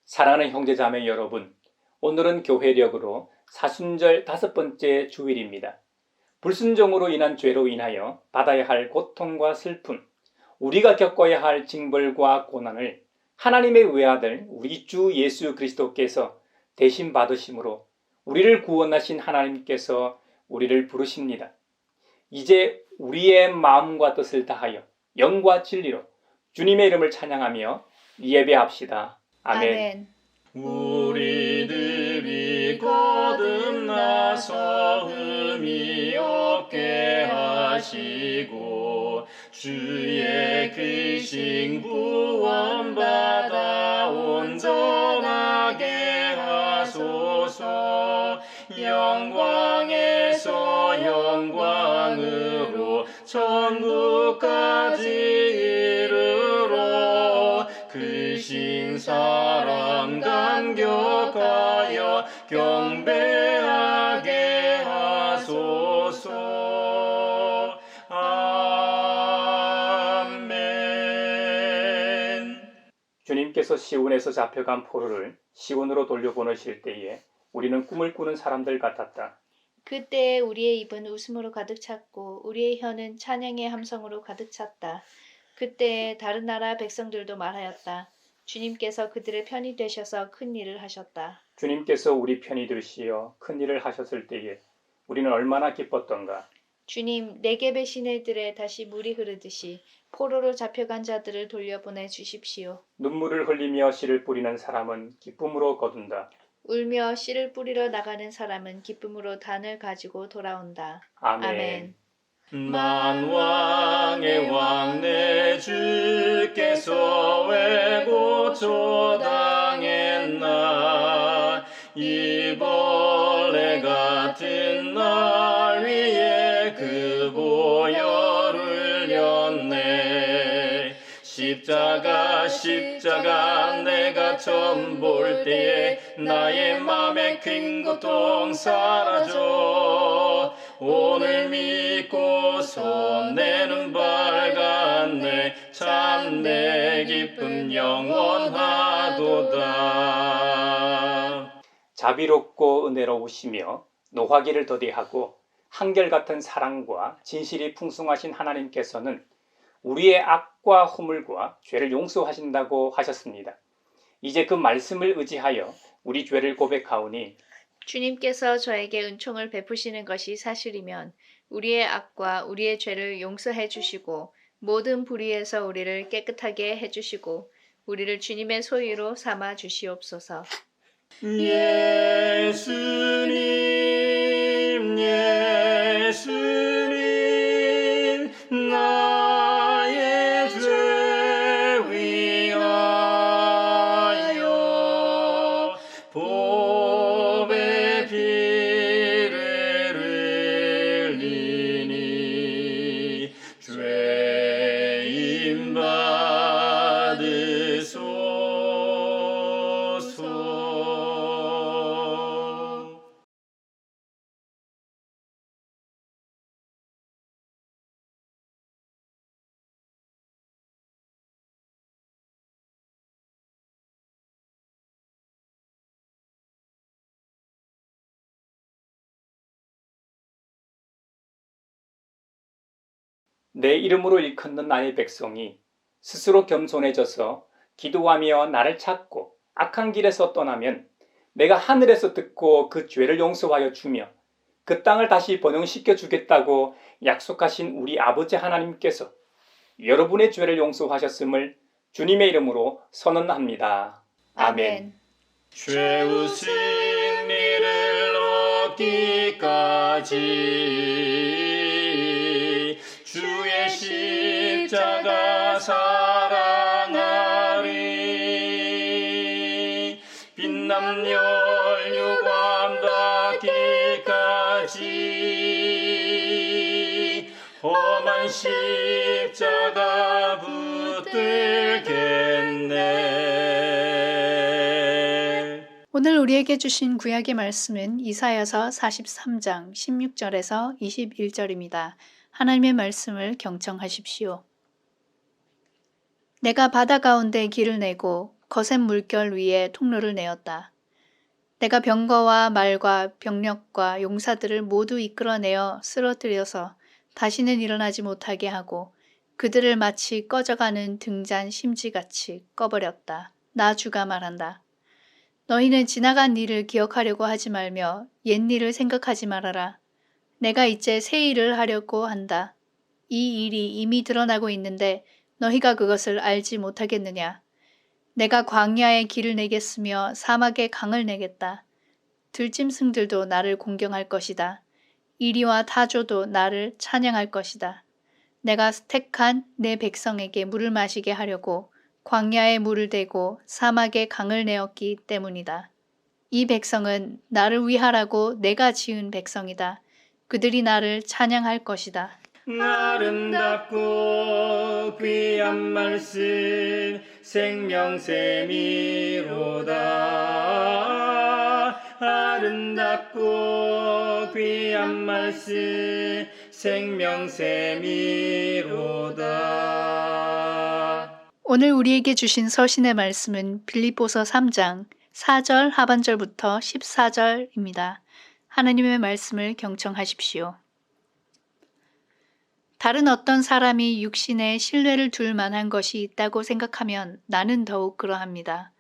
사랑하는 형제자매 여러분, 오늘은 교회력으로 사순절 5번째 주일입니다. 불순종으로 인한 죄로 인하여 받아야 할 고통과 슬픔, 우리가 겪어야 할 징벌과 고난을 하나님의 외아들 우리 주 예수 그리스도께서 대신 받으심으로 우리를 구원하신 하나님께서 우리를 부르십니다. 이제 우리의 마음과 뜻을 다하여 영과 진리로 주님의 이름을 찬양하며 예배합시다. 아멘. 우리들이 거듭나서 흠이 없게 하시고 주의 크신 구원받아 온전하게 하소서. 영광에서 영광으로 천국까지 이르러 크신 사랑 감격하여 경배하게 하소서. 아멘. 주님께서 시온에서 잡혀간 포로를 시온으로 돌려보내실 때에 우리는 꿈을 꾸는 사람들 같았다. 그때에 우리의 입은 웃음으로 가득 찼고 우리의 혀는 찬양의 함성으로 가득 찼다. 그때에 다른 나라 백성들도 말하였다. 주님께서 그들의 편이 되셔서 큰 일을 하셨다. 주님께서 우리 편이 되시어 큰 일을 하셨을 때에 우리는 얼마나 기뻤던가. 주님, 네겝의 시내들에 다시 물이 흐르듯이 포로로 잡혀간 자들을 돌려보내 주십시오. 눈물을 흘리며 씨를 뿌리는 사람은 기쁨으로 거둔다. 울며 씨를 뿌리러 나가는 사람은 기쁨으로 단을 가지고 돌아온다. 아멘. 만왕의 왕 내 주께서 왜 고초당했나. 이 벌레 같은 날 위에 그 보혈을 흘렸네. 십자가 내가 처음 볼 때에 나의 맘에 큰 고통 사라져. 오늘 믿고서 내 눈 밝았네. 참 내 기쁨 영원하도다. 자비롭고 은혜로우시며 노하기를 더디하고 한결같은 사랑과 진실이 풍성하신 하나님께서는 우리의 악과 허물과 죄를 용서하신다고 하셨습니다. 이제 그 말씀을 의지하여 우리 죄를 고백하오니 주님께서 저에게 은총을 베푸시는 것이 사실이면 우리의 악과 우리의 죄를 용서해 주시고 모든 불의에서 우리를 깨끗하게 해 주시고 우리를 주님의 소유로 삼아 주시옵소서. 예수님 나의 죄 위하여 보배 피를 흘리니 죄인 받으소서. 내 이름으로 일컫는 나의 백성이 스스로 겸손해져서 기도하며 나를 찾고 악한 길에서 떠나면 내가 하늘에서 듣고 그 죄를 용서하여 주며 그 땅을 다시 번영시켜 주겠다고 약속하신 우리 아버지 하나님께서 여러분의 죄를 용서하셨음을 주님의 이름으로 선언합니다. 아멘. 죄의 승리를 얻기까지 주의 십자가 사랑하리. 빛남 혈육암 닿기까지 험한 십자가 붙들겠네. 오늘 우리에게 주신 구약의 말씀은 이사야서 43장 16절에서 21절입니다. 하나님의 말씀을 경청하십시오. 내가 바다 가운데 길을 내고 거센 물결 위에 통로를 내었다. 내가 병거와 말과 병력과 용사들을 모두 이끌어내어 쓰러뜨려서 다시는 일어나지 못하게 하고 그들을 마치 꺼져가는 등잔 심지같이 꺼버렸다. 나 주가 말한다. 너희는 지나간 일을 기억하려고 하지 말며 옛 일을 생각하지 말아라. 내가 이제 새 일을 하려고 한다. 이 일이 이미 드러나고 있는데 너희가 그것을 알지 못하겠느냐. 내가 광야에 길을 내겠으며 사막에 강을 내겠다. 들짐승들도 나를 공경할 것이다. 이리와 타조도 나를 찬양할 것이다. 내가 택한 내 백성에게 물을 마시게 하려고 광야에 물을 대고 사막에 강을 내었기 때문이다. 이 백성은 나를 위하라고 내가 지은 백성이다. 그들이 나를 찬양할 것이다. 아름답고 귀한 말씀 생명샘이로다. 아름답고 귀한 말씀 생명샘이로다. 오늘 우리에게 주신 서신의 말씀은 빌립보서 3장 4절 하반절부터 14절입니다. 하나님의 말씀을 경청하십시오. 다른 어떤 사람이 육신에 신뢰를 둘 만한 것이 있다고 생각하면 나는 더욱 그러합니다.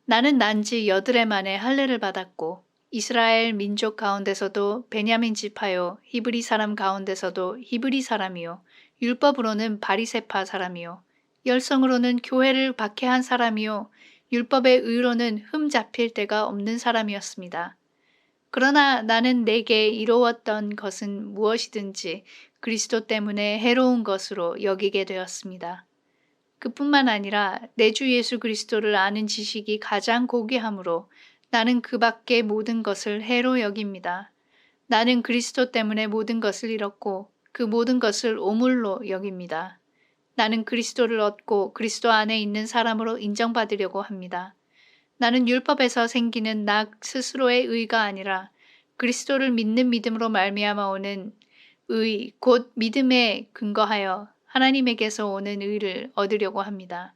나는 난지 8해 만에 할례를 받았고 이스라엘 민족 가운데서도 베냐민 지파요 히브리 사람 가운데서도 히브리 사람이요 율법으로는 바리새파 사람이요 열성으로는 교회를 박해한 사람이요 율법의 의로는 흠 잡힐 데가 없는 사람이었습니다. 그러나 나는 내게 이루었던 것은 무엇이든지 그리스도 때문에 해로운 것으로 여기게 되었습니다. 그뿐만 아니라 내 주 예수 그리스도를 아는 지식이 가장 고귀하므로 나는 그 밖의 모든 것을 해로 여깁니다. 나는 그리스도 때문에 모든 것을 잃었고 그 모든 것을 오물로 여깁니다. 나는 그리스도를 얻고 그리스도 안에 있는 사람으로 인정받으려고 합니다. 나는 율법에서 생기는 나 스스로의 의가 아니라 그리스도를 믿는 믿음으로 말미암아 오는 의, 곧 믿음에 근거하여 하나님에게서 오는 의를 얻으려고 합니다.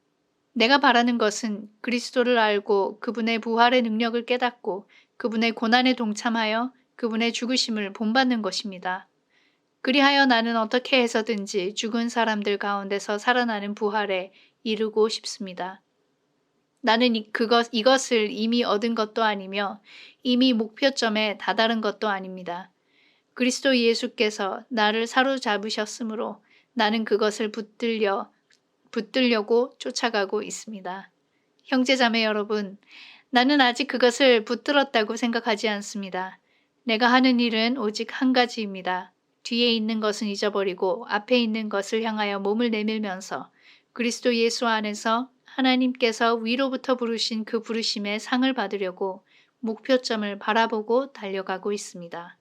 내가 바라는 것은 그리스도를 알고 그분의 부활의 능력을 깨닫고 그분의 고난에 동참하여 그분의 죽으심을 본받는 것입니다. 그리하여 나는 어떻게 해서든지 죽은 사람들 가운데서 살아나는 부활에 이르고 싶습니다. 나는 이것을 이미 얻은 것도 아니며 이미 목표점에 다다른 것도 아닙니다. 그리스도 예수께서 나를 사로잡으셨으므로 나는 그것을 붙들려고 쫓아가고 있습니다. 형제자매 여러분, 나는 아직 그것을 붙들었다고 생각하지 않습니다. 내가 하는 일은 오직 한 가지입니다. 뒤에 있는 것은 잊어버리고 앞에 있는 것을 향하여 몸을 내밀면서 그리스도 예수 안에서 하나님께서 위로부터 부르신 그 부르심의 상을 받으려고 목표점을 바라보고 달려가고 있습니다.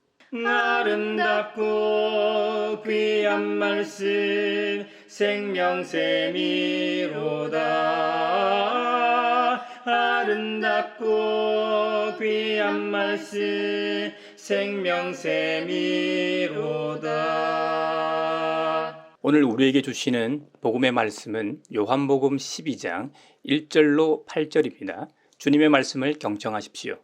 아름답고 귀한 말씀 생명샘이로다. 아름답고 귀한 말씀 생명샘이로다. 오늘 우리에게 주시는 복음의 말씀은 요한복음 12장 1절로 8절입니다. 주님의 말씀을 경청하십시오.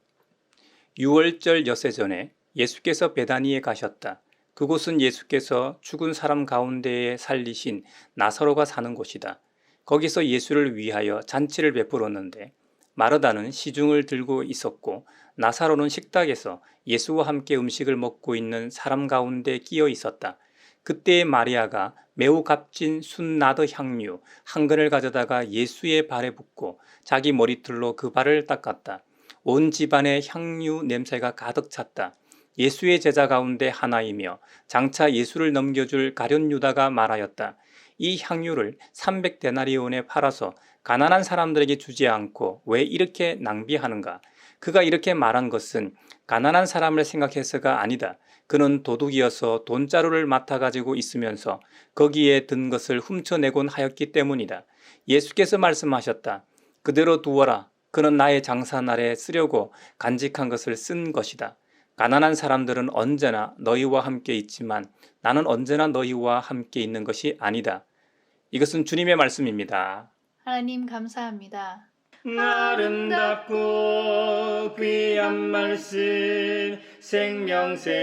6월절 엿새 전에 예수께서 베다니에 가셨다. 그곳은 예수께서 죽은 사람 가운데에 살리신 나사로가 사는 곳이다. 거기서 예수를 위하여 잔치를 베풀었는데 마르다는 시중을 들고 있었고 나사로는 식탁에서 예수와 함께 음식을 먹고 있는 사람 가운데 끼어 있었다. 그때에 마리아가 매우 값진 순나드 향유 한 근을 가져다가 예수의 발에 붓고 자기 머리털로 그 발을 닦았다. 온 집안에 향유 냄새가 가득 찼다. 예수의 제자 가운데 하나이며 장차 예수를 넘겨줄 가룟 유다가 말하였다. 이 향유를 300데나리온에 팔아서 가난한 사람들에게 주지 않고 왜 이렇게 낭비하는가? 그가 이렇게 말한 것은 가난한 사람을 생각해서가 아니다. 그는 도둑이어서 돈자루를 맡아가지고 있으면서 거기에 든 것을 훔쳐내곤 하였기 때문이다. 예수께서 말씀하셨다. 그대로 두어라. 그는 나의 장사날에 쓰려고 간직한 것을 쓴 것이다. 가난한 사람들은 언제나 너희와 함께 있지만 나는 언제나 너희와 함께 있는 것이 아니다. 이것은 주님의 말씀입니다. 하나님 감사합니다. 아름답고 귀한 말씀 생명샘이로다.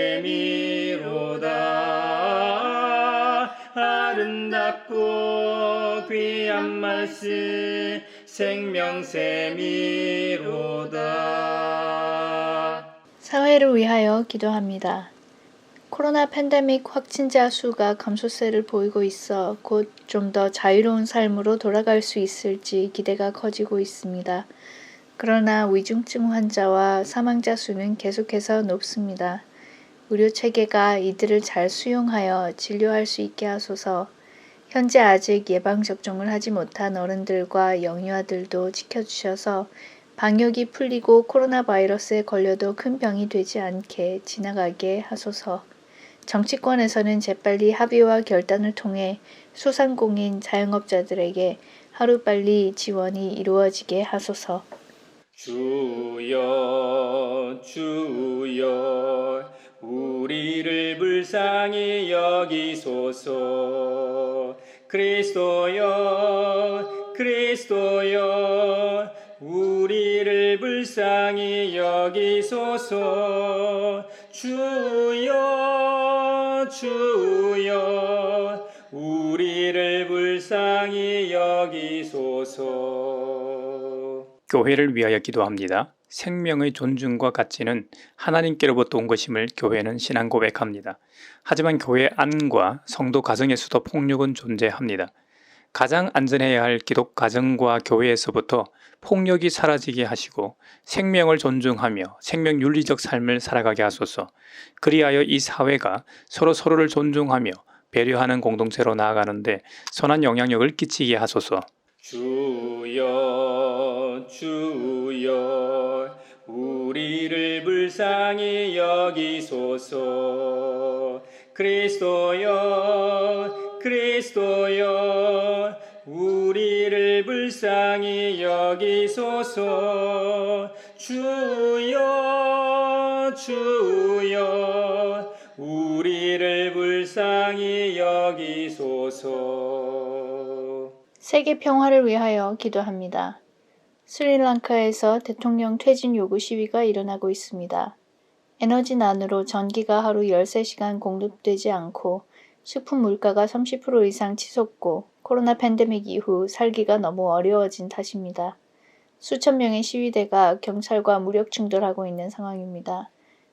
아름답고 귀한 말씀 생명샘이로다. 사회를 위하여 기도합니다. 코로나 팬데믹 확진자 수가 감소세를 보이고 있어 곧 좀 더 자유로운 삶으로 돌아갈 수 있을지 기대가 커지고 있습니다. 그러나 위중증 환자와 사망자 수는 계속해서 높습니다. 의료 체계가 이들을 잘 수용하여 진료할 수 있게 하소서. 현재 아직 예방접종을 하지 못한 어른들과 영유아들도 지켜주셔서 방역이 풀리고 코로나 바이러스에 걸려도 큰 병이 되지 않게 지나가게 하소서. 정치권에서는 재빨리 합의와 결단을 통해 소상공인 자영업자들에게 하루빨리 지원이 이루어지게 하소서. 주여 주여 우리를 불쌍히 여기소서. 그리스도여 그리스도여 우리를 불쌍히 여기소서. 주여 주여 우리를 불쌍히 여기소서. 교회를 위하여 기도합니다. 생명의 존중과 가치는 하나님께로부터 온 것임을 교회는 신앙 고백합니다. 하지만 교회 안과 성도 가정에서도 폭력은 존재합니다. 가장 안전해야 할 기독 가정과 교회에서부터 폭력이 사라지게 하시고 생명을 존중하며 생명 윤리적 삶을 살아가게 하소서. 그리하여 이 사회가 서로를 존중하며 배려하는 공동체로 나아가는데 선한 영향력을 끼치게 하소서. 주여 주여 우리를 불쌍히 여기소서. 그리스도여 그리스도여 우리를 불쌍히 여기소서. 주여 주여 우리를 불쌍히 여기소서. 세계 평화를 위하여 기도합니다. 스리랑카에서 대통령 퇴진 요구 시위가 일어나고 있습니다. 에너지난으로 전기가 하루 13시간 공급되지 않고 식품 물가가 30% 이상 치솟고 코로나 팬데믹 이후 살기가 너무 어려워진 탓입니다. 수천 명의 시위대가 경찰과 무력 충돌하고 있는 상황입니다.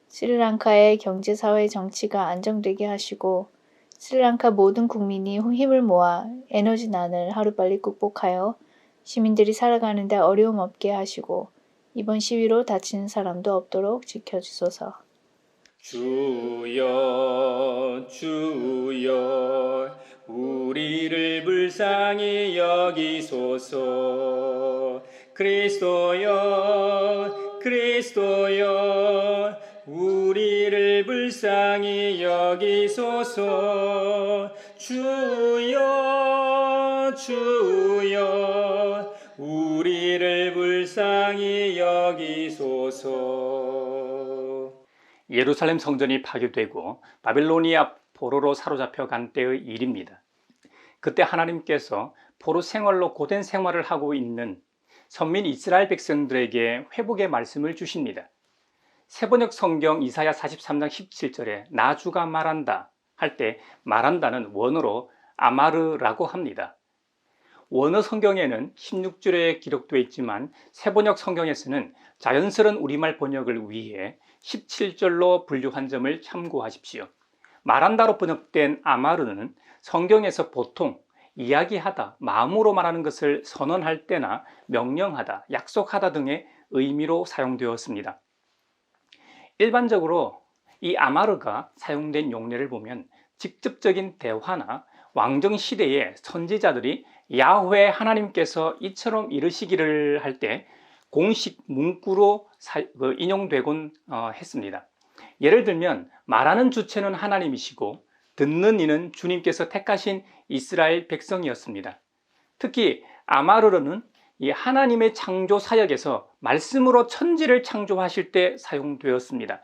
스리랑카의 경제, 사회, 정치가 안정되게 하시고 스리랑카 모든 국민이 힘을 모아 에너지난을 하루빨리 극복하여 시민들이 살아가는 데 어려움 없게 하시고 이번 시위로 다치는 사람도 없도록 지켜주소서. 주여 주여 우리를 불쌍히 여기소서. 그리스도여 그리스도여 우리를 불쌍히 여기소서. 주여 주여 우리를 불쌍히 여기소서. 예루살렘 성전이 파괴되고 바빌로니아 포로로 사로잡혀 간 때의 일입니다. 그때 하나님께서 포로 생활로 고된 생활을 하고 있는 선민 이스라엘 백성들에게 회복의 말씀을 주십니다. 세번역 성경 이사야 43장 17절에 나 주가 말한다 할 때 말한다는 원어로 아마르라고 합니다. 원어 성경에는 16줄에 기록되어 있지만 세번역 성경에서는 자연스러운 우리말 번역을 위해 17절로 분류한 점을 참고하십시오. 말한다로 번역된 아마르는 성경에서 보통 이야기하다, 마음으로 말하는 것을 선언할 때나 명령하다, 약속하다 등의 의미로 사용되었습니다. 일반적으로 이 아마르가 사용된 용례를 보면 직접적인 대화나 왕정 시대의 선지자들이 야훼 하나님께서 이처럼 이르시기를 할 때 공식 문구로 인용되곤 했습니다. 예를 들면 말하는 주체는 하나님이시고 듣는 이는 주님께서 택하신 이스라엘 백성이었습니다. 특히 아마르는 이 하나님의 창조 사역에서 말씀으로 천지를 창조하실 때 사용되었습니다.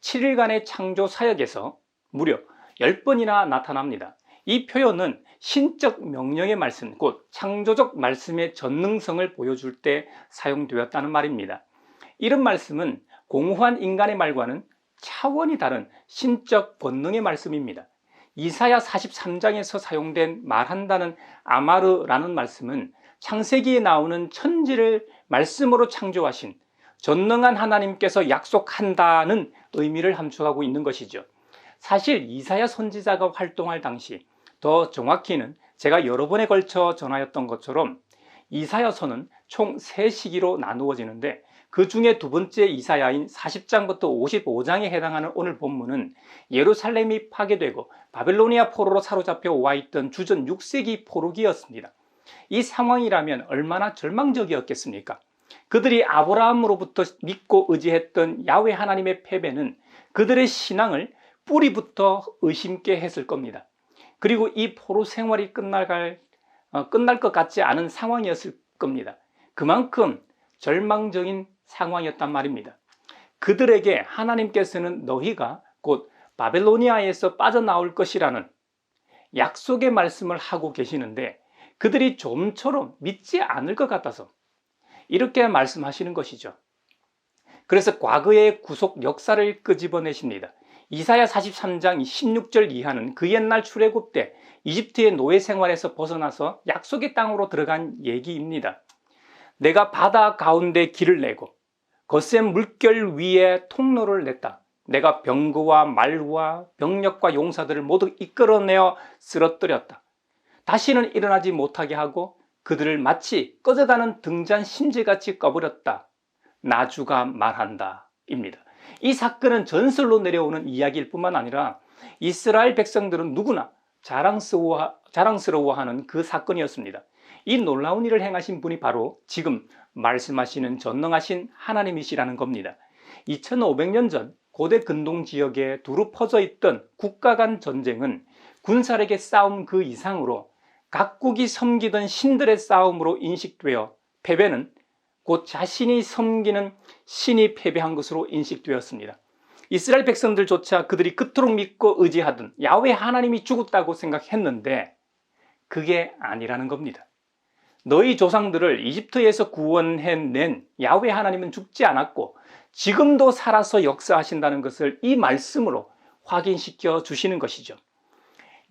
7일간의 창조 사역에서 무려 10번이나 나타납니다. 이 표현은 신적 명령의 말씀, 곧 창조적 말씀의 전능성을 보여줄 때 사용되었다는 말입니다. 이런 말씀은 공허한 인간의 말과는 차원이 다른 신적 권능의 말씀입니다. 이사야 43장에서 사용된 말한다는 아마르라는 말씀은 창세기에 나오는 천지를 말씀으로 창조하신 전능한 하나님께서 약속한다는 의미를 함축하고 있는 것이죠. 사실 이사야 선지자가 활동할 당시, 더 정확히는 제가 여러 번에 걸쳐 전하였던 것처럼 이사야서는 총 3시기로 나누어지는데, 그 중에 두 번째 이사야인 40장부터 55장에 해당하는 오늘 본문은 예루살렘이 파괴되고 바벨로니아 포로로 사로잡혀 와 있던 주전 6세기 포로기였습니다. 이 상황이라면 얼마나 절망적이었겠습니까? 그들이 아브라함으로부터 믿고 의지했던 야훼 하나님의 패배는 그들의 신앙을 뿌리부터 의심케 했을 겁니다. 그리고 이 포로 생활이 끝날 것 같지 않은 상황이었을 겁니다. 그만큼 절망적인 상황이었단 말입니다. 그들에게 하나님께서는 너희가 곧 바벨로니아에서 빠져나올 것이라는 약속의 말씀을 하고 계시는데, 그들이 좀처럼 믿지 않을 것 같아서 이렇게 말씀하시는 것이죠. 그래서 과거의 구속 역사를 끄집어내십니다. 이사야 43장 16절 이하는 그 옛날 출애굽 때 이집트의 노예 생활에서 벗어나서 약속의 땅으로 들어간 얘기입니다. 내가 바다 가운데 길을 내고 거센 물결 위에 통로를 냈다. 내가 병거와 말과 병력과 용사들을 모두 이끌어내어 쓰러뜨렸다. 다시는 일어나지 못하게 하고 그들을 마치 꺼져가는 등잔 심지같이 꺼버렸다. 나주가 말한다 입니다. 이 사건은 전설로 내려오는 이야기일 뿐만 아니라 이스라엘 백성들은 누구나 자랑스러워하는 그 사건이었습니다. 이 놀라운 일을 행하신 분이 바로 지금 말씀하시는 전능하신 하나님이시라는 겁니다. 2500년 전 고대 근동 지역에 두루 퍼져 있던 국가 간 전쟁은 군사력의 싸움 그 이상으로 각국이 섬기던 신들의 싸움으로 인식되어 패배는 곧 자신이 섬기는 신이 패배한 것으로 인식되었습니다. 이스라엘 백성들조차 그들이 그토록 믿고 의지하던 야훼 하나님이 죽었다고 생각했는데 그게 아니라는 겁니다. 너희 조상들을 이집트에서 구원해낸 야훼 하나님은 죽지 않았고 지금도 살아서 역사하신다는 것을 이 말씀으로 확인시켜 주시는 것이죠.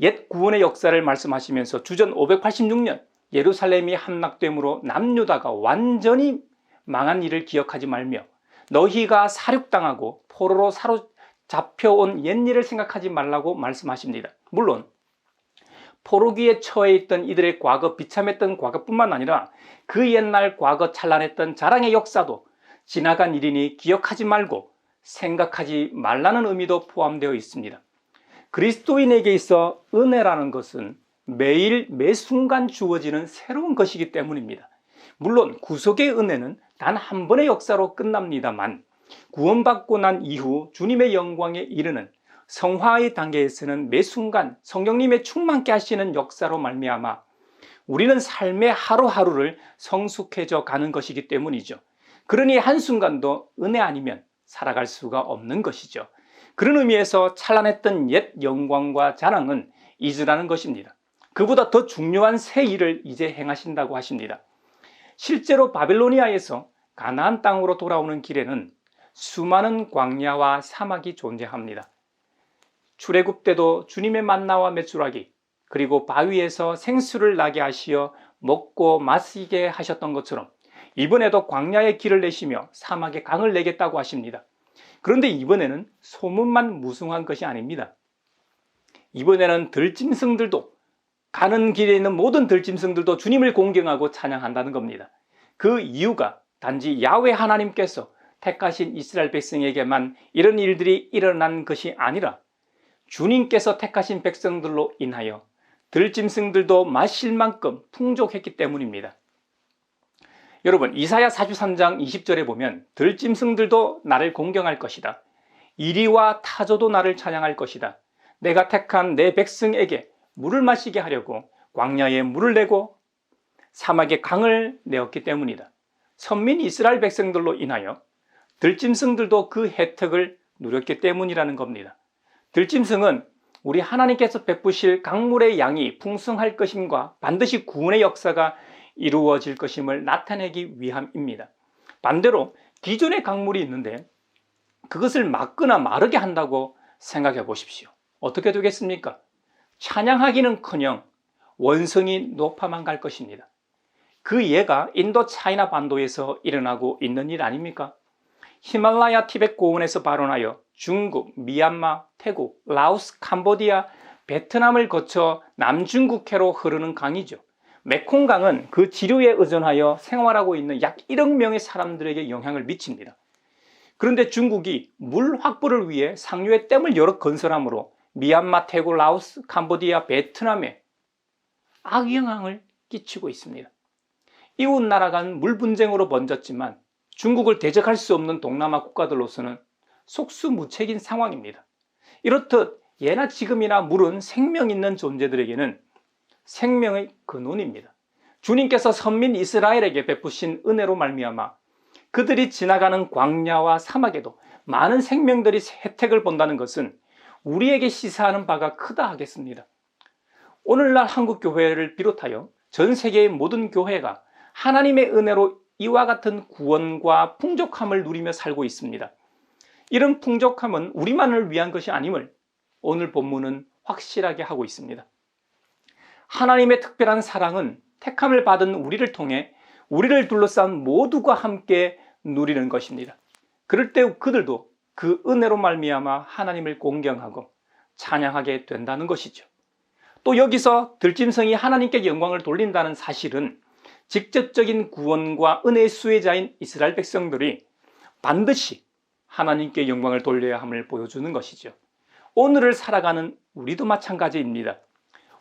옛 구원의 역사를 말씀하시면서 주전 586년 예루살렘이 함락됨으로 남유다가 완전히 망한 일을 기억하지 말며 너희가 사륙당하고 포로로 사로잡혀온 옛일을 생각하지 말라고 말씀하십니다. 물론 포로기에 처해 있던 이들의 과거, 비참했던 과거뿐만 아니라 그 옛날 과거 찬란했던 자랑의 역사도 지나간 일이니 기억하지 말고 생각하지 말라는 의미도 포함되어 있습니다. 그리스도인에게 있어 은혜라는 것은 매일 매 순간 주어지는 새로운 것이기 때문입니다. 물론 구속의 은혜는 단 한 번의 역사로 끝납니다만 구원받고 난 이후 주님의 영광에 이르는 성화의 단계에서는 매 순간 성령님의 충만케 하시는 역사로 말미암아 우리는 삶의 하루하루를 성숙해져 가는 것이기 때문이죠. 그러니 한순간도 은혜 아니면 살아갈 수가 없는 것이죠. 그런 의미에서 찬란했던 옛 영광과 자랑은 잊으라는 것입니다. 그보다 더 중요한 새 일을 이제 행하신다고 하십니다. 실제로 바벨로니아에서 가나안 땅으로 돌아오는 길에는 수많은 광야와 사막이 존재합니다. 출애굽 때도 주님의 만나와 메추라기 그리고 바위에서 생수를 나게 하시어 먹고 마시게 하셨던 것처럼 이번에도 광야의 길을 내시며 사막에 강을 내겠다고 하십니다. 그런데 이번에는 소문만 무성한 것이 아닙니다. 이번에는 들짐승들도, 가는 길에 있는 모든 들짐승들도 주님을 공경하고 찬양한다는 겁니다. 그 이유가 단지 야훼 하나님께서 택하신 이스라엘 백성에게만 이런 일들이 일어난 것이 아니라 주님께서 택하신 백성들로 인하여 들짐승들도 마실 만큼 풍족했기 때문입니다. 여러분, 이사야 43장 20절에 보면 들짐승들도 나를 공경할 것이다. 이리와 타조도 나를 찬양할 것이다. 내가 택한 내 백성에게 물을 마시게 하려고 광야에 물을 내고 사막에 강을 내었기 때문이다. 선민 이스라엘 백성들로 인하여 들짐승들도 그 혜택을 누렸기 때문이라는 겁니다. 들짐승은 우리 하나님께서 베푸실 강물의 양이 풍성할 것임과 반드시 구원의 역사가 이루어질 것임을 나타내기 위함입니다. 반대로 기존의 강물이 있는데 그것을 막거나 마르게 한다고 생각해 보십시오. 어떻게 되겠습니까? 찬양하기는커녕 원성이 높아만 갈 것입니다. 그 예가 인도 차이나 반도에서 일어나고 있는 일 아닙니까? 히말라야 티벳 고원에서 발원하여 중국, 미얀마, 태국, 라오스, 캄보디아, 베트남을 거쳐 남중국해로 흐르는 강이죠. 메콩강은 그 지류에 의존하여 생활하고 있는 약 1억 명의 사람들에게 영향을 미칩니다. 그런데 중국이 물 확보를 위해 상류의 댐을 여러 건설함으로 미얀마, 태국, 라오스, 캄보디아, 베트남에 악영향을 끼치고 있습니다. 이웃 나라 간 물 분쟁으로 번졌지만 중국을 대적할 수 없는 동남아 국가들로서는 속수무책인 상황입니다. 이렇듯 예나 지금이나 물은 생명 있는 존재들에게는 생명의 근원입니다. 주님께서 선민 이스라엘에게 베푸신 은혜로 말미암아 그들이 지나가는 광야와 사막에도 많은 생명들이 혜택을 본다는 것은 우리에게 시사하는 바가 크다 하겠습니다. 오늘날 한국 교회를 비롯하여 전 세계의 모든 교회가 하나님의 은혜로 이와 같은 구원과 풍족함을 누리며 살고 있습니다. 이런 풍족함은 우리만을 위한 것이 아님을 오늘 본문은 확실하게 하고 있습니다. 하나님의 특별한 사랑은 택함을 받은 우리를 통해 우리를 둘러싼 모두가 함께 누리는 것입니다. 그럴 때 그들도 그 은혜로 말미암아 하나님을 공경하고 찬양하게 된다는 것이죠. 또 여기서 들짐승이 하나님께 영광을 돌린다는 사실은 직접적인 구원과 은혜의 수혜자인 이스라엘 백성들이 반드시 하나님께 영광을 돌려야 함을 보여주는 것이죠. 오늘을 살아가는 우리도 마찬가지입니다.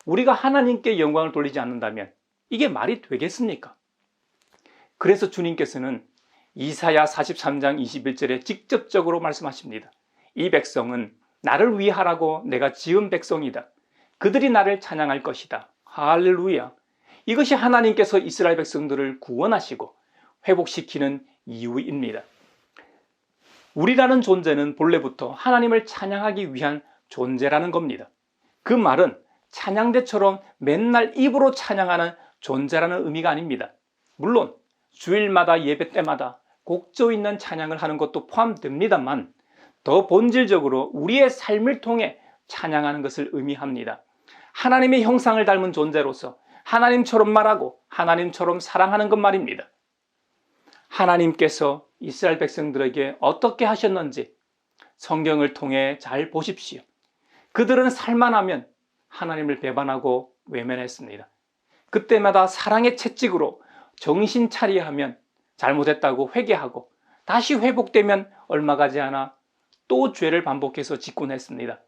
우리가 하나님께 영광을 돌리지 않는다면 이게 말이 되겠습니까? 그래서 주님께서는 이사야 43장 21절에 직접적으로 말씀하십니다. 이 백성은 나를 위하라고 내가 지은 백성이다. 그들이 나를 찬양할 것이다. 할렐루야. 이것이 하나님께서 이스라엘 백성들을 구원하시고 회복시키는 이유입니다. 우리라는 존재는 본래부터 하나님을 찬양하기 위한 존재라는 겁니다. 그 말은 찬양대처럼 맨날 입으로 찬양하는 존재라는 의미가 아닙니다. 물론 주일마다 예배 때마다 곡조 있는 찬양을 하는 것도 포함됩니다만 더 본질적으로 우리의 삶을 통해 찬양하는 것을 의미합니다. 하나님의 형상을 닮은 존재로서 하나님처럼 말하고 하나님처럼 사랑하는 것 말입니다. 하나님께서 이스라엘 백성들에게 어떻게 하셨는지 성경을 통해 잘 보십시오. 그들은 살만하면 하나님을 배반하고 외면했습니다. 그때마다 사랑의 채찍으로 정신 차리야 하면 잘못했다고 회개하고 다시 회복되면 얼마 가지 않아 또 죄를 반복해서 짓곤 했습니다.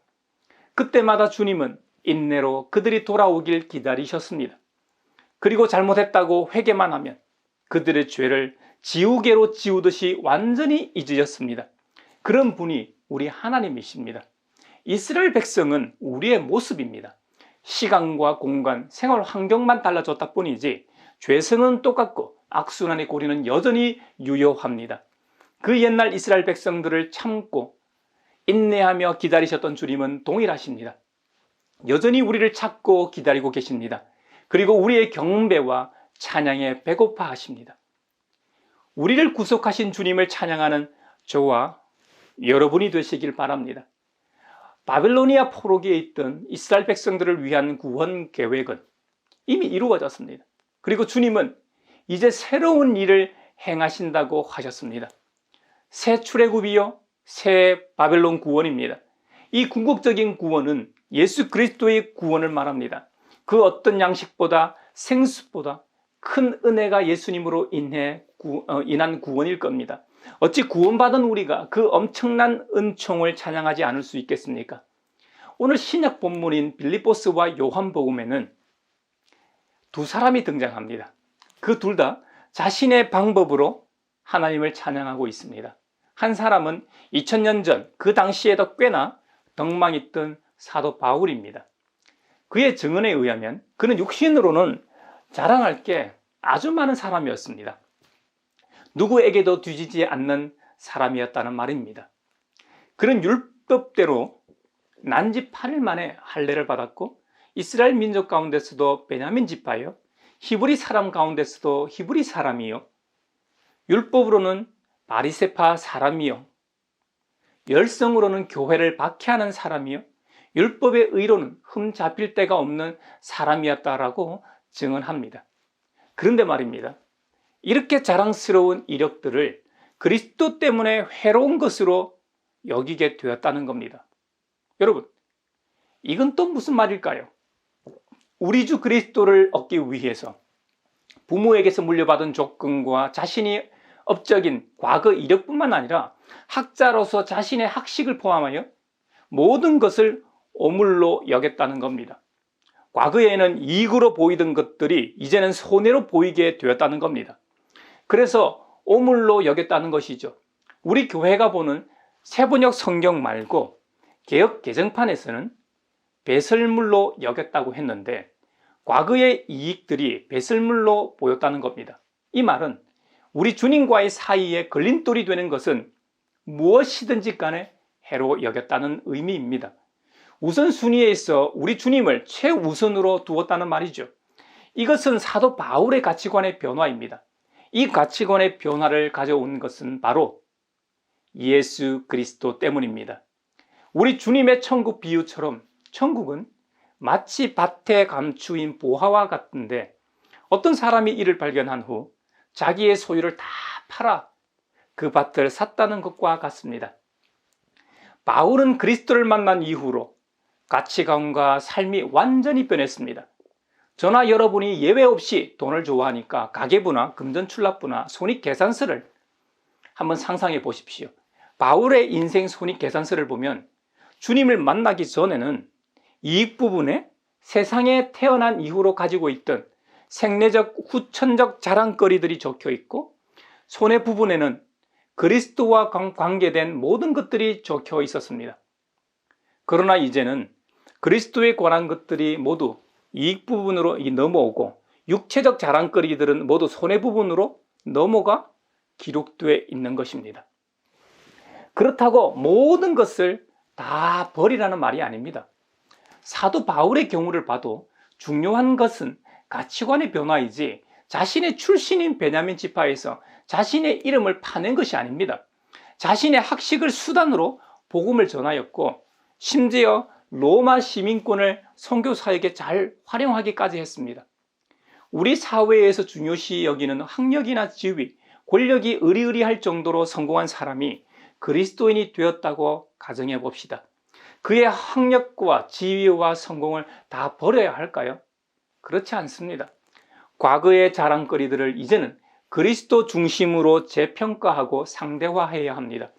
그때마다 주님은 인내로 그들이 돌아오길 기다리셨습니다. 그리고 잘못했다고 회개만 하면 그들의 죄를 지우개로 지우듯이 완전히 잊으셨습니다. 그런 분이 우리 하나님이십니다. 이스라엘 백성은 우리의 모습입니다. 시간과 공간, 생활 환경만 달라졌다 뿐이지 죄성은 똑같고 악순환의 고리는 여전히 유효합니다. 그 옛날 이스라엘 백성들을 참고 인내하며 기다리셨던 주님은 동일하십니다. 여전히 우리를 찾고 기다리고 계십니다. 그리고 우리의 경배와 찬양에 배고파 하십니다. 우리를 구속하신 주님을 찬양하는 저와 여러분이 되시길 바랍니다. 바벨로니아 포로기에 있던 이스라엘 백성들을 위한 구원 계획은 이미 이루어졌습니다. 그리고 주님은 이제 새로운 일을 행하신다고 하셨습니다. 새 출애굽이요, 새 바벨론 구원입니다. 이 궁극적인 구원은 예수 그리스도의 구원을 말합니다. 그 어떤 양식보다 생수보다 큰 은혜가 예수님으로 인한 구원일 겁니다. 어찌 구원받은 우리가 그 엄청난 은총을 찬양하지 않을 수 있겠습니까? 오늘 신약 본문인 빌립보스와 요한복음에는 두 사람이 등장합니다. 그 둘 다 자신의 방법으로 하나님을 찬양하고 있습니다. 한 사람은 2000년 전 그 당시에도 꽤나 덕망있던 사도 바울입니다. 그의 증언에 의하면 그는 육신으로는 자랑할 게 아주 많은 사람이었습니다. 누구에게도 뒤지지 않는 사람이었다는 말입니다. 그는 율법대로 난지 8일 만에 할례를 받았고 이스라엘 민족 가운데서도 베냐민 지파요, 히브리 사람 가운데서도 히브리 사람이요, 율법으로는 바리새파 사람이요, 열성으로는 교회를 박해하는 사람이요, 율법의 의로는 흠 잡힐 데가 없는 사람이었다라고 증언합니다. 그런데 말입니다, 이렇게 자랑스러운 이력들을 그리스도 때문에 회로운 것으로 여기게 되었다는 겁니다. 여러분, 이건 또 무슨 말일까요? 우리 주 그리스도를 얻기 위해서 부모에게서 물려받은 조건과 자신이 업적인 과거 이력뿐만 아니라 학자로서 자신의 학식을 포함하여 모든 것을 오물로 여겼다는 겁니다. 과거에는 이익으로 보이던 것들이 이제는 손해로 보이게 되었다는 겁니다. 그래서 오물로 여겼다는 것이죠. 우리 교회가 보는 세번역 성경 말고 개역 개정판에서는 배설물로 여겼다고 했는데 과거의 이익들이 배설물로 보였다는 겁니다. 이 말은 우리 주님과의 사이에 걸림돌이 되는 것은 무엇이든지 간에 해로 여겼다는 의미입니다. 우선순위에 있어 우리 주님을 최우선으로 두었다는 말이죠. 이것은 사도 바울의 가치관의 변화입니다. 이 가치관의 변화를 가져온 것은 바로 예수 그리스도 때문입니다. 우리 주님의 천국 비유처럼 천국은 마치 밭에 감추인 보화와 같은데 어떤 사람이 이를 발견한 후 자기의 소유를 다 팔아 그 밭을 샀다는 것과 같습니다. 바울은 그리스도를 만난 이후로 가치관과 삶이 완전히 변했습니다. 저나 여러분이 예외 없이 돈을 좋아하니까 가계부나 금전출납부나 손익계산서를 한번 상상해 보십시오. 바울의 인생 손익계산서를 보면 주님을 만나기 전에는 이익 부분에 세상에 태어난 이후로 가지고 있던 생내적 후천적 자랑거리들이 적혀 있고 손해 부분에는 그리스도와 관계된 모든 것들이 적혀 있었습니다. 그러나 이제는 그리스도에 관한 것들이 모두 이익 부분으로 넘어오고 육체적 자랑거리들은 모두 손해 부분으로 넘어가 기록되어 있는 것입니다. 그렇다고 모든 것을 다 버리라는 말이 아닙니다. 사도 바울의 경우를 봐도 중요한 것은 가치관의 변화이지 자신의 출신인 베냐민 지파에서 자신의 이름을 파낸 것이 아닙니다. 자신의 학식을 수단으로 복음을 전하였고 심지어 로마 시민권을 선교 사역에 잘 활용하기까지 했습니다. 우리 사회에서 중요시 여기는 학력이나 지위, 권력이 의리의리할 정도로 성공한 사람이 그리스도인이 되었다고 가정해 봅시다. 그의 학력과 지위와 성공을 다 버려야 할까요? 그렇지 않습니다. 과거의 자랑거리들을 이제는 그리스도 중심으로 재평가하고 상대화해야 합니다.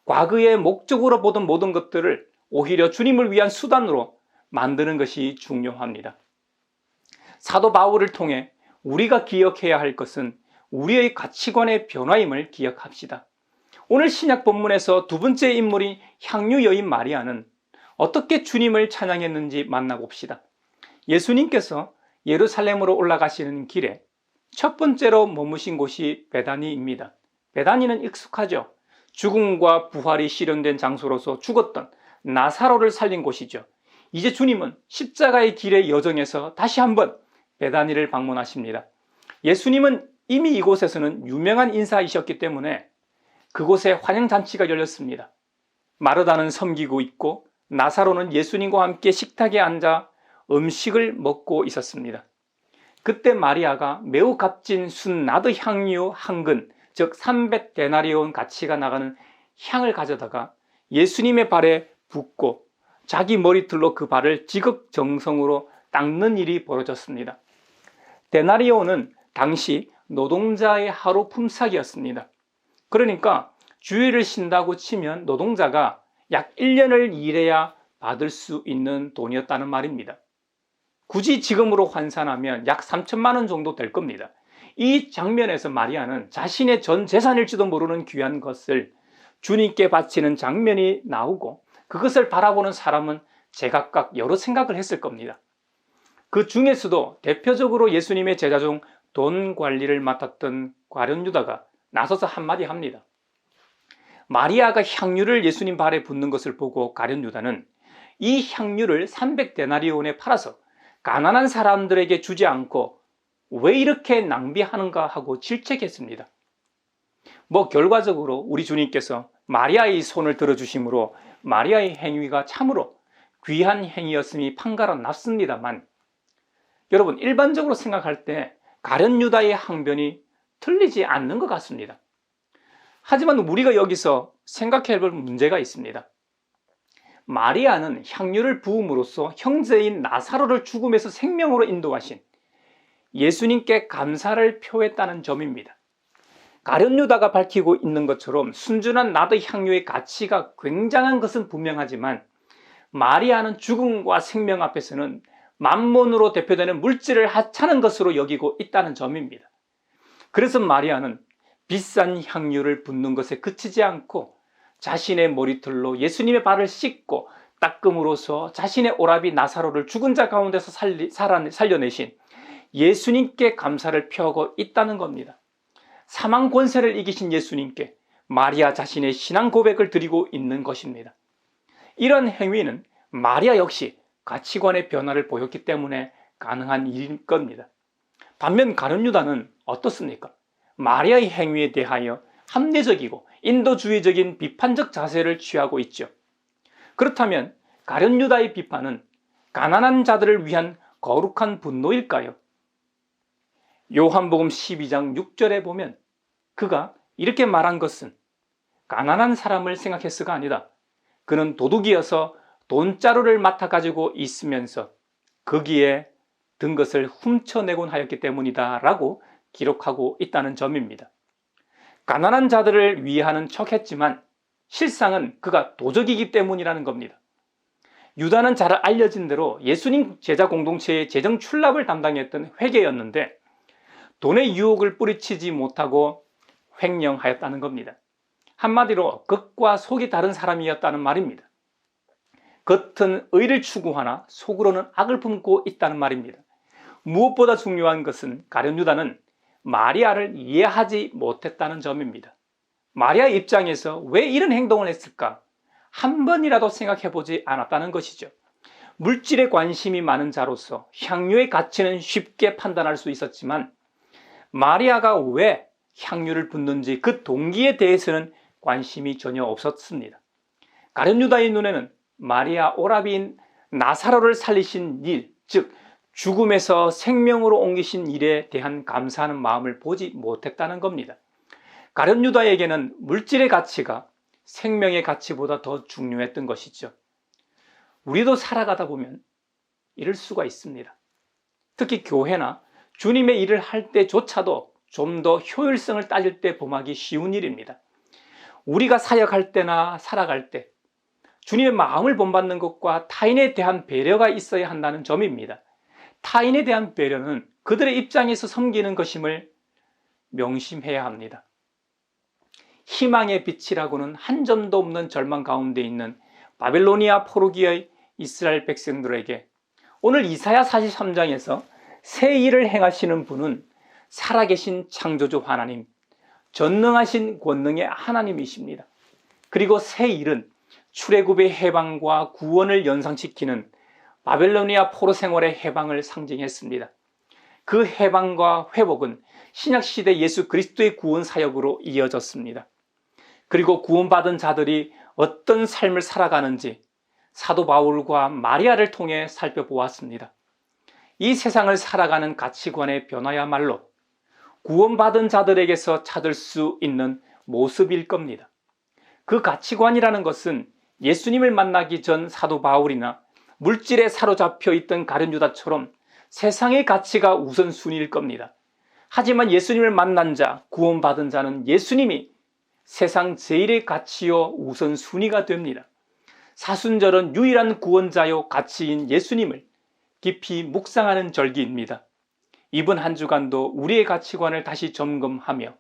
과거의 목적으로 보던 모든 것들을 오히려 주님을 위한 수단으로 만드는 것이 중요합니다. 사도 바울을 통해 우리가 기억해야 할 것은 우리의 가치관의 변화임을 기억합시다. 오늘 신약 본문에서 두 번째 인물인 향유 여인 마리아는 어떻게 주님을 찬양했는지 만나봅시다. 예수님께서 예루살렘으로 올라가시는 길에 첫 번째로 머무신 곳이 베다니입니다. 베다니는 익숙하죠. 죽음과 부활이 실현된 장소로서 죽었던 나사로를 살린 곳이죠. 이제 주님은 십자가의 길의 여정에서 다시 한번 베다니를 방문하십니다. 예수님은 이미 이곳에서는 유명한 인사이셨기 때문에 그곳에 환영잔치가 열렸습니다. 마르다는 섬기고 있고 나사로는 예수님과 함께 식탁에 앉아 음식을 먹고 있었습니다. 그때 마리아가 매우 값진 순나드 향유 한 근, 즉 300데나리온 가치가 나가는 향을 가져다가 예수님의 발에 붓고 자기 머리털로 그 발을 지극정성으로 닦는 일이 벌어졌습니다. 데나리온은 당시 노동자의 하루 품삯이었습니다. 그러니까 주일을 쉰다고 치면 노동자가 약 1년을 일해야 받을 수 있는 돈이었다는 말입니다. 굳이 지금으로 환산하면 약 3천만 원 정도 될 겁니다. 이 장면에서 마리아는 자신의 전 재산일지도 모르는 귀한 것을 주님께 바치는 장면이 나오고 그것을 바라보는 사람은 제각각 여러 생각을 했을 겁니다. 그 중에서도 대표적으로 예수님의 제자 중 돈 관리를 맡았던 과련 유다가 나서서 한마디 합니다. 마리아가 향유를 예수님 발에 붓는 것을 보고 과련 유다는 이 향유를 300데나리온에 팔아서 가난한 사람들에게 주지 않고 왜 이렇게 낭비하는가 하고 질책했습니다. 결과적으로 우리 주님께서 마리아의 손을 들어주심으로 마리아의 행위가 참으로 귀한 행위였음이 판가름 났습니다만, 여러분, 일반적으로 생각할 때 가룟 유다의 항변이 틀리지 않는 것 같습니다. 하지만 우리가 여기서 생각해 볼 문제가 있습니다. 마리아는 향유를 부음으로써 형제인 나사로를 죽음에서 생명으로 인도하신 예수님께 감사를 표했다는 점입니다. 가룟 유다가 밝히고 있는 것처럼 순전한 나드 향유의 가치가 굉장한 것은 분명하지만, 마리아는 죽음과 생명 앞에서는 만몬으로 대표되는 물질을 하찮은 것으로 여기고 있다는 점입니다. 그래서 마리아는 비싼 향유를 붓는 것에 그치지 않고 자신의 머리털로 예수님의 발을 씻고 닦음으로써 자신의 오라비 나사로를 죽은 자 가운데서 살려내신 예수님께 감사를 표하고 있다는 겁니다. 사망 권세를 이기신 예수님께 마리아 자신의 신앙 고백을 드리고 있는 것입니다. 이런 행위는 마리아 역시 가치관의 변화를 보였기 때문에 가능한 일일 겁니다. 반면 가룟 유다는 어떻습니까? 마리아의 행위에 대하여 합리적이고 인도주의적인 비판적 자세를 취하고 있죠. 그렇다면 가룟 유다의 비판은 가난한 자들을 위한 거룩한 분노일까요? 요한복음 12장 6절에 보면 그가 이렇게 말한 것은 가난한 사람을 생각했어가 아니다. 그는 도둑이어서 돈자루를 맡아 가지고 있으면서 거기에 든 것을 훔쳐내곤 하였기 때문이다 라고 기록하고 있다는 점입니다. 가난한 자들을 위하는 척했지만 실상은 그가 도적이기 때문이라는 겁니다. 유다는 잘 알려진 대로 예수님 제자 공동체의 재정 출납을 담당했던 회계였는데 돈의 유혹을 뿌리치지 못하고 횡령하였다는 겁니다. 한마디로 겉과 속이 다른 사람이었다는 말입니다. 겉은 의를 추구하나 속으로는 악을 품고 있다는 말입니다. 무엇보다 중요한 것은 가룟 유다는 마리아를 이해하지 못했다는 점입니다. 마리아 입장에서 왜 이런 행동을 했을까? 한 번이라도 생각해 보지 않았다는 것이죠. 물질에 관심이 많은 자로서 향유의 가치는 쉽게 판단할 수 있었지만 마리아가 왜 향유를 붓는지 그 동기에 대해서는 관심이 전혀 없었습니다. 가룟 유다의 눈에는 마리아 오라비인 나사로를 살리신 일, 즉 죽음에서 생명으로 옮기신 일에 대한 감사하는 마음을 보지 못했다는 겁니다. 가룟 유다에게는 물질의 가치가 생명의 가치보다 더 중요했던 것이죠. 우리도 살아가다 보면 이럴 수가 있습니다. 특히 교회나 주님의 일을 할 때조차도 좀 더 효율성을 따질 때 범하기 쉬운 일입니다. 우리가 사역할 때나 살아갈 때 주님의 마음을 본받는 것과 타인에 대한 배려가 있어야 한다는 점입니다. 타인에 대한 배려는 그들의 입장에서 섬기는 것임을 명심해야 합니다. 희망의 빛이라고는 한 점도 없는 절망 가운데 있는 바벨로니아 포로기의 이스라엘 백성들에게 오늘 이사야 43장에서 새 일을 행하시는 분은 살아계신 창조주 하나님, 전능하신 권능의 하나님이십니다. 그리고 새 일은 출애굽의 해방과 구원을 연상시키는 바벨로니아 포로 생활의 해방을 상징했습니다. 그 해방과 회복은 신약시대 예수 그리스도의 구원 사역으로 이어졌습니다. 그리고 구원받은 자들이 어떤 삶을 살아가는지 사도 바울과 마리아를 통해 살펴보았습니다. 이 세상을 살아가는 가치관의 변화야말로 구원받은 자들에게서 찾을 수 있는 모습일 겁니다. 그 가치관이라는 것은 예수님을 만나기 전 사도 바울이나 물질에 사로잡혀 있던 가룟 유다처럼 세상의 가치가 우선순위일 겁니다. 하지만 예수님을 만난 자, 구원받은 자는 예수님이 세상 제일의 가치요 우선순위가 됩니다. 사순절은 유일한 구원자요 가치인 예수님을 깊이 묵상하는 절기입니다. 이번 한 주간도 우리의 가치관을 다시 점검하며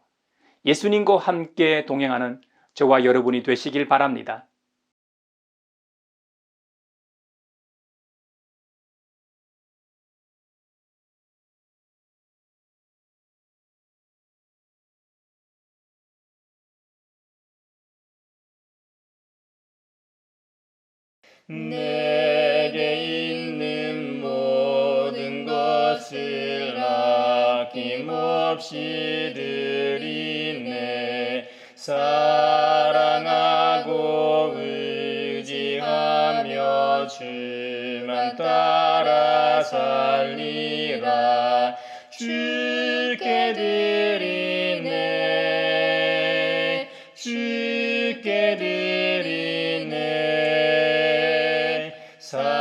예수님과 함께 동행하는 저와 여러분이 되시길 바랍니다. 내게 있는 모든 것을 아낌없이 드리네. 사랑하고 의지하며 주만 따라 살리라. 주께 드리네. 주께 드리네. 사랑하는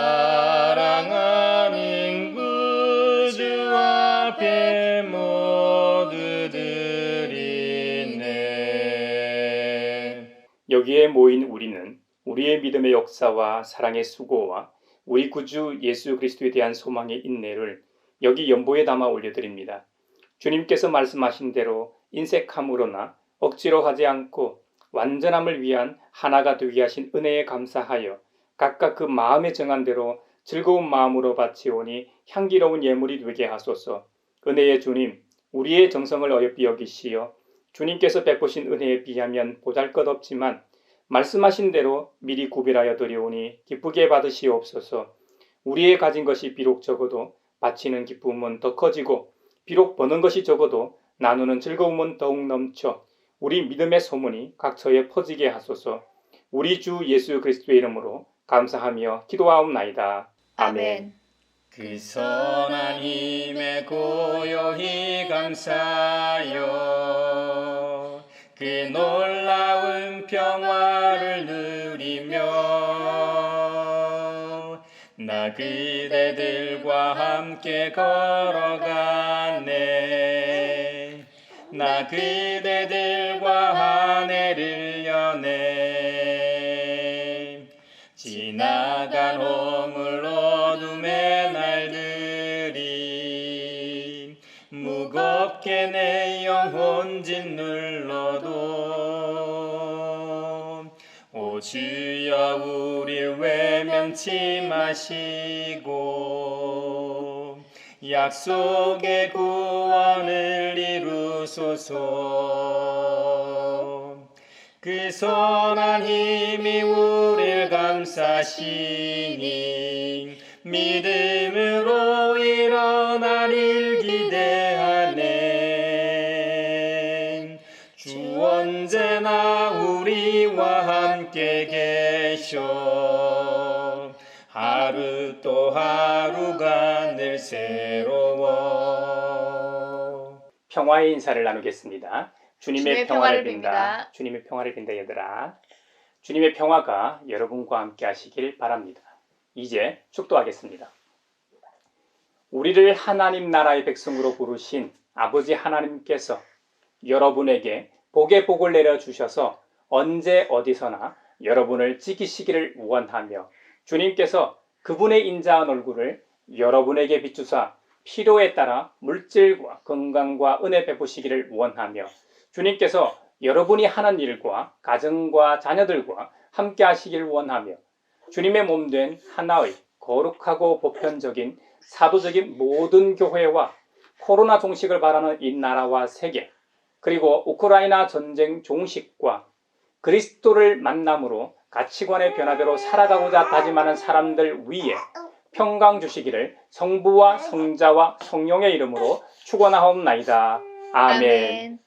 구주 앞에 모두 드리네. 여기에 모인 우리는 우리의 믿음의 역사와 사랑의 수고와 우리 구주 예수 그리스도에 대한 소망의 인내를 여기 연보에 담아 올려드립니다. 주님께서 말씀하신 대로 인색함으로나 억지로 하지 않고 완전함을 위한 하나가 되게 하신 은혜에 감사하여 각각 그 마음에 정한 대로 즐거운 마음으로 바치오니 향기로운 예물이 되게 하소서. 은혜의 주님, 우리의 정성을 어여삐 여기시어 주님께서 베푸신 은혜에 비하면 보잘것없지만 말씀하신 대로 미리 구별하여 드리오니 기쁘게 받으시옵소서. 우리의 가진 것이 비록 적어도 바치는 기쁨은 더 커지고 비록 버는 것이 적어도 나누는 즐거움은 더욱 넘쳐 우리 믿음의 소문이 각처에 퍼지게 하소서. 우리 주 예수 그리스도의 이름으로 감사하며 기도하옵나이다. 아멘. 그 선한 힘에 고요히 감사하여 그 놀라운 평화를 누리며 나 그대들과 함께 걸어가네. 나 그대들과 한 해를 여네. 지나간 허물 어둠의 날들이 무겁게 내 영혼 짓눌러도 오 주여 우릴 외면치 마시고 약속의 구원을 이루소서. 그 선한 힘이 우릴 감싸시니 믿음으로 일어나길 기대하네. 주 언제나 우리와 함께 계셔 하루 또 하루가 늘 새로워. 평화의 인사를 나누겠습니다. 주님의 평화를 빈다. 빕니다. 주님의 평화를 빈다 얘들아. 주님의 평화가 여러분과 함께 하시길 바랍니다. 이제 축도하겠습니다. 우리를 하나님 나라의 백성으로 부르신 아버지 하나님께서 여러분에게 복의 복을 내려주셔서 언제 어디서나 여러분을 지키시기를 원하며 주님께서 그분의 인자한 얼굴을 여러분에게 비추사 필요에 따라 물질과 건강과 은혜 베푸시기를 원하며 주님께서 여러분이 하는 일과 가정과 자녀들과 함께 하시길 원하며 주님의 몸된 하나의 거룩하고 보편적인 사도적인 모든 교회와 코로나 종식을 바라는 이 나라와 세계 그리고 우크라이나 전쟁 종식과 그리스도를 만남으로 가치관의 변화대로 살아가고자 다짐하는 사람들 위에 평강 주시기를 성부와 성자와 성령의 이름으로 축원하옵나이다. 아멘.